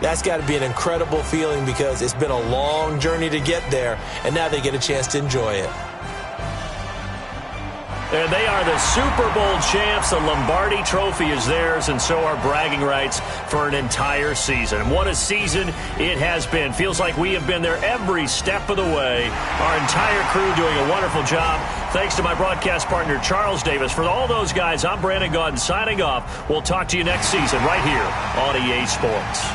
That's got to be an incredible feeling, because it's been a long journey to get there, and now they get a chance to enjoy it. And they are the Super Bowl champs. The Lombardi Trophy is theirs, and so are bragging rights for an entire season. And what a season it has been. Feels like we have been there every step of the way. Our entire crew doing a wonderful job. Thanks to my broadcast partner, Charles Davis. For all those guys, I'm Brandon Gaudin signing off. We'll talk to you next season right here on EA Sports.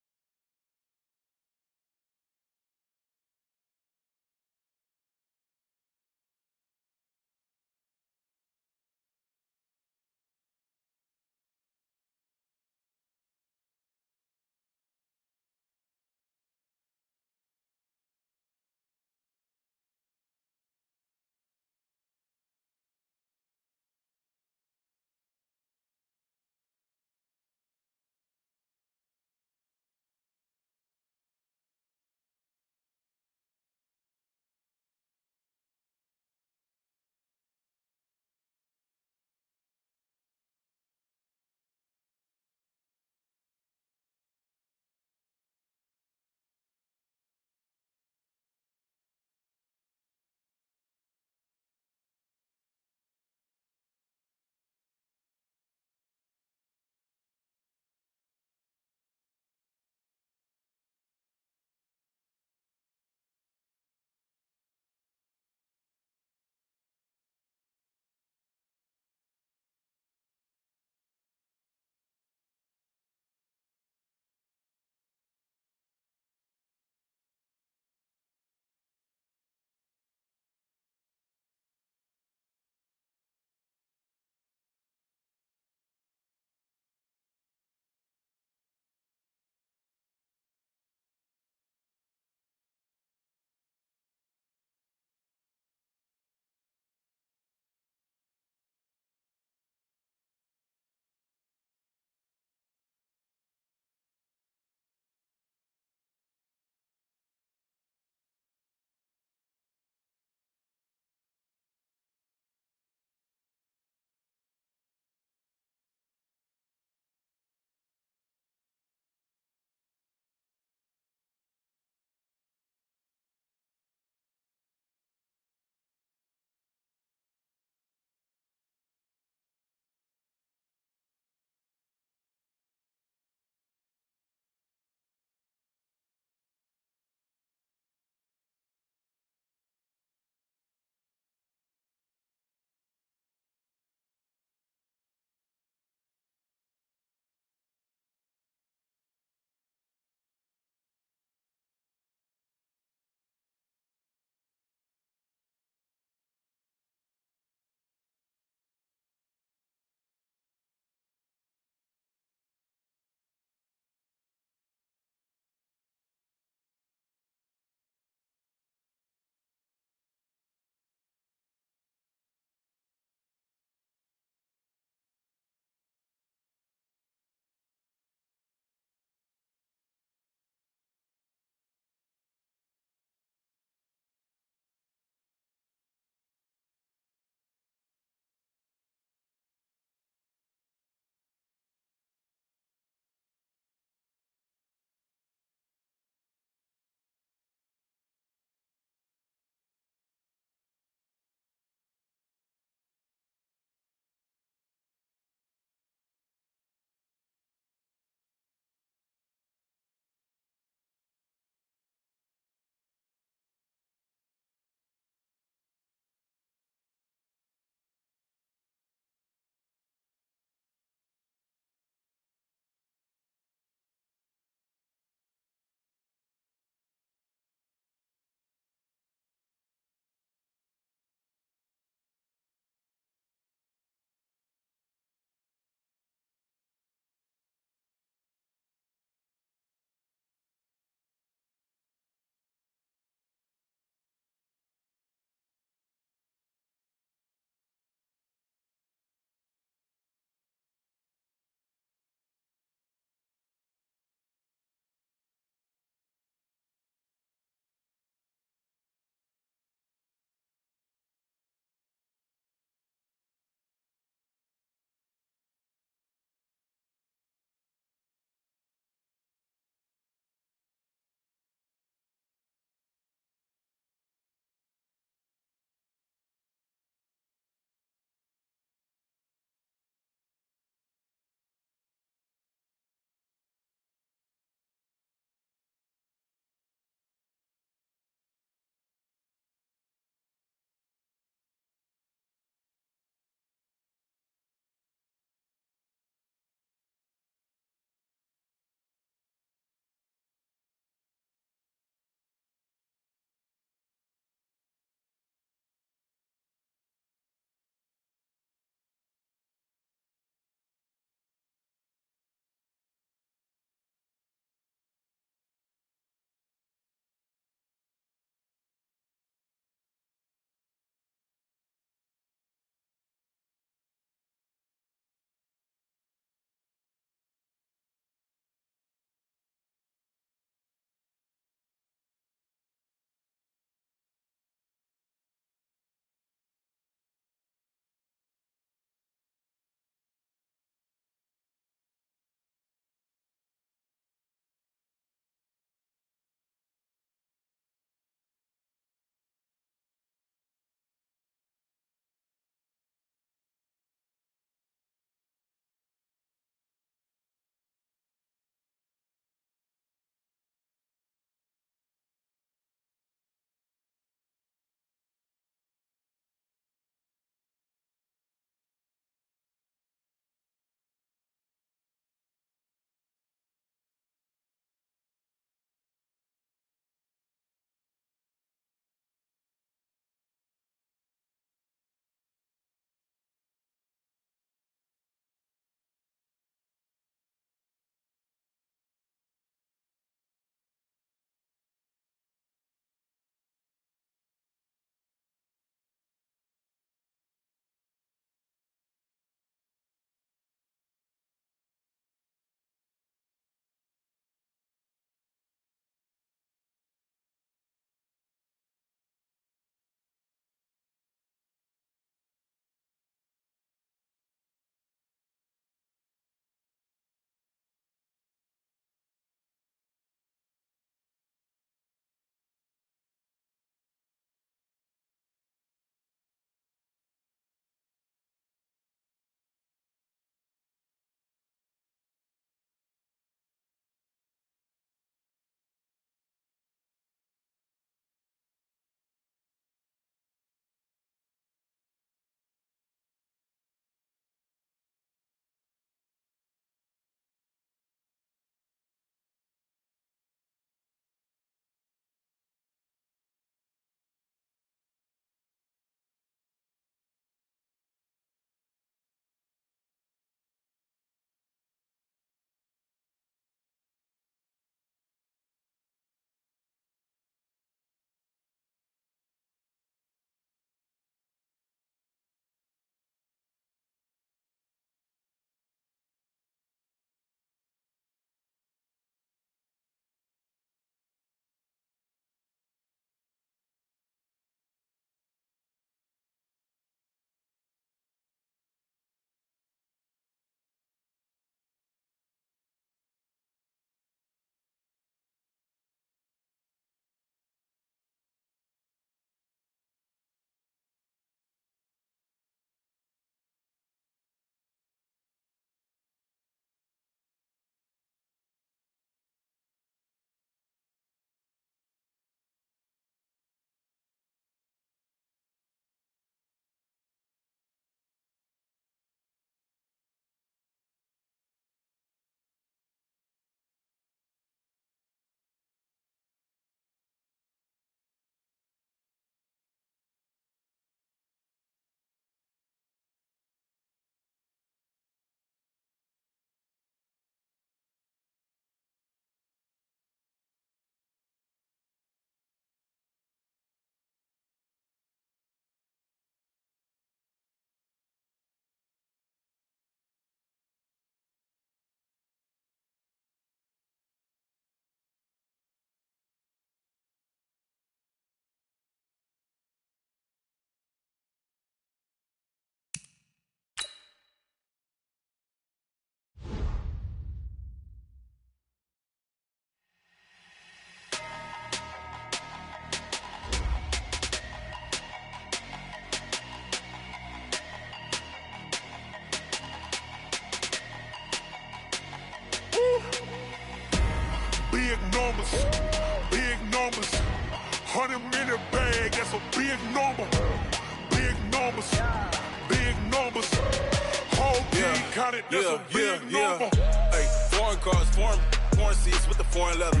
counted, that's a big number. Hey, foreign cars, foreign seats with the foreign leather.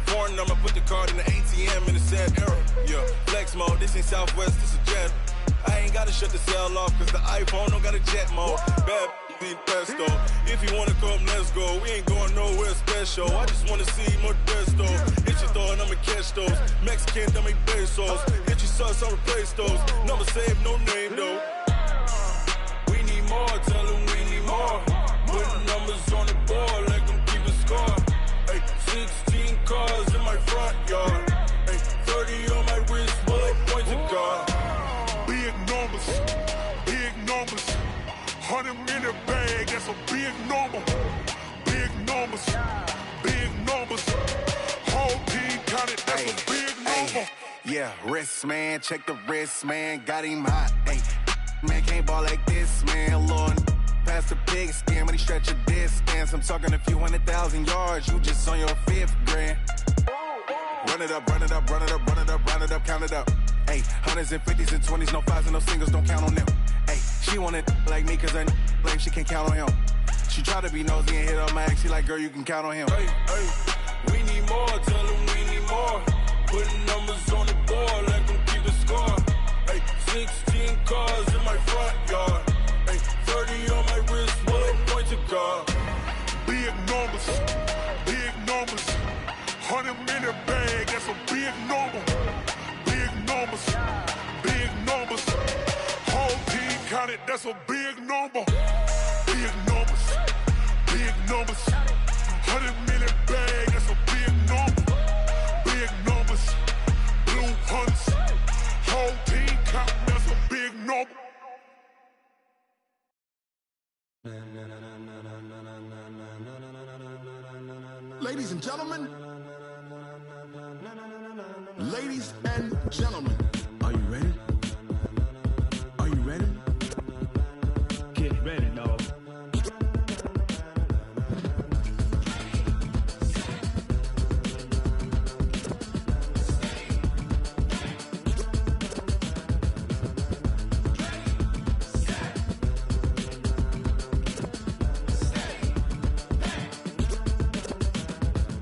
Foreign number, put the card in the ATM in the sad era. Yeah, flex mode, this ain't Southwest, this a jet. I ain't gotta shut the cell off, cause the iPhone don't got a jet mode. Bad need pesto. If you wanna come, let's go. We ain't going nowhere special. I just wanna see more desto. Hit your throw and I'ma catch those. Mexican, don't make pesos. Hit your sauce, I'll replace those. Number save, no name though. We need more, tell them we need more. Putting numbers on the board, let them keep a score. Hey, 16 cars in my front yard. Hey, 30 on my wrist, bullet points of God. Big numbers, big numbers. 100 in the bag, that's a big number. Big numbers, big numbers. Whole team counted, that's a big number. Yeah, wrist man, check the wrist man, got him hot. Ay, man can't ball like this, man. Lord, past the pig skin when he stretch a distance. I'm talking a few 100,000 yards, you just on your 5th grand. Run it up, run it up, run it up, run it up, run it up, count it up. Ay, 100s and 50s and 20s, no 5s and no singles, don't count on them. Ay, she want it like me cause her lame, she can't count on him. She try to be nosy and hit on my ex, she like, girl, you can count on him. Hey, we need more, tell them we need more. Putting numbers on the board, let them keep a score. Hey, 16 cars in my front yard. Hey, 30 on my wrist, bullet points of God. Big numbers, big numbers. 100 in the bag, that's a big number. Big numbers, big numbers. Whole team counted, that's a big number. Big numbers, big numbers. 100 in the bag, that's a big number. Big numbers, blue hunts. Whole team counting, that's a big number. Ladies and gentlemen, ladies and gentlemen, are you ready? Are you ready? Get ready, dog.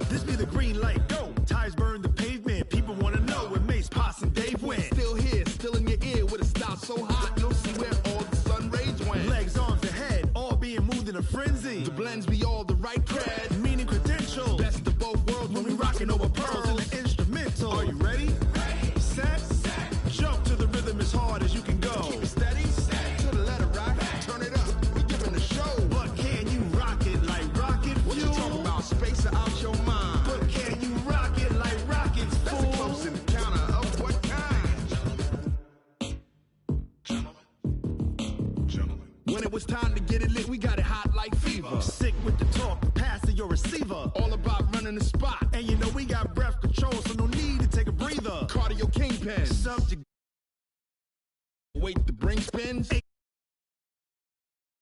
This be the green light, go. Tires burn the pavement. People wanna know where Mace, Potts, and Dave went. Still here, still in your ear with a style so hot, you'll see where all the sun rays went. Legs, arms, and head, all being moved in a frenzy. The blends be all the right cred, meaning credentials. Best of both worlds when we rockin' over pearls in the instrumental. Are you ready? Set. Jump to the rhythm as hard as you can go. Keep it steady. To the letter rock. Turn it up. We giving the show. But can you rock it like rocket fuel? What you talking about? Space out your mind. But can you rock it like rockets, fool? That's a close encounter of what kind? Gentlemen. When it was time to get it lit, we got it hot like fever. Sick with the talk, pass to your receiver. All about running the spot. And you know we got breath control, so no need to take a breather. Cardio kingpin. Subject. Wait, the brain spins.